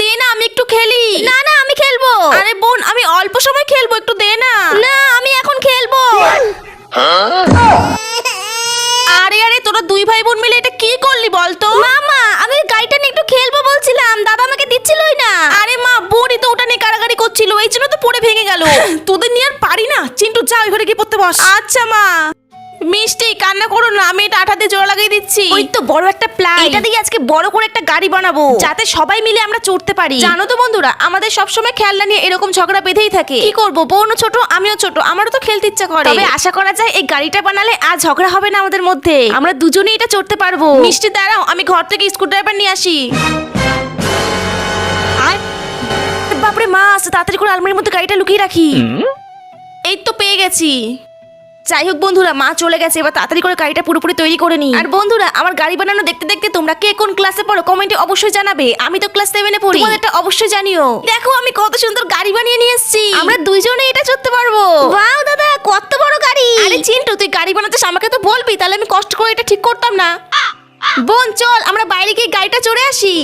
দে না, আমি একটু খেলি। না না আমি খেলবো। আরে বোন, আমি অল্প সময় খেলবো, একটু দে না। না আমি এখন খেলবো। আরে আরে তোরা দুই ভাই বোন মিলে এটা কি করলি বলতো? মামা আমি গাড়িটা নিয়ে একটু খেলবো বলছিলাম, দাদা আমাকে দিচ্ছিলই না। আরে মা, বোনই তো ওটা নিয়ে কারাগারি করছিল, এই জন্য তো পড়ে ভেঙে গেল। তোদের নিয়ে আর পারি না। চিন্টু যা ওই ঘরে গিয়ে পড়তে বস। আচ্ছা মা। মিষ্টি কান্না করো না, আমি এটা আঠা দিয়ে জোড়া লাগিয়ে দিচ্ছি। ওই তো বড় একটা প্লাই, এটা দিয়ে আজকে বড় করে একটা গাড়ি বানাবো, যাতে সবাই মিলে আমরা চড়তে পারি। জানো তো বন্ধুরা, আমাদের সবসময় খেলনা নিয়ে এরকম ঝগড়া বেঁধেই থাকে। কি করবো, বোনও ছোট আমিও ছোট, আমারও তো খেলতে ইচ্ছা করে। তবে আশা করা যায় এই গাড়িটা বানালে আর ঝগড়া হবে না আমাদের মধ্যে, আমরা দুজনেই এটা চড়তে পারবো। মিষ্টি দাঁড়াও, আমি ঘর থেকে স্ক্রুড্রাইভার নিয়ে আসি। বাপরে মা, তাড়াতাড়ি করে আলমারির মধ্যে গাড়িটা লুকিয়ে রাখি। এই তো পেয়ে গেছি। যাই হোক বন্ধুরা, মা চলে গেছে, এবার তাড়াতাড়ি করে গাড়িটা পুরোপুরি তৈরি করে নি। আর বন্ধুরা, আমার গাড়ি বানানো দেখতে দেখতে তোমরা কে কোন ক্লাসে পড়ো কমেন্টে অবশ্যই জানাবে। আমি তো ক্লাস 7 এ পড়ি, তোমাদেরটা অবশ্যই জানিও। দেখো আমি কত সুন্দর গাড়ি বানিয়ে নিয়ে এসেছি, আমরা দুইজনে এটা চড়তে পারবো। ওয়াও দাদা কত বড় গাড়ি। আরে চিন্টু, তুই গাড়ি বানাতেছ আমাকে তো বলবি, তাহলে আমি কষ্ট করে এটা ঠিক করতাম না। বোন চল আমরা বাইরে গিয়ে গাড়িটা চড়ে আসি।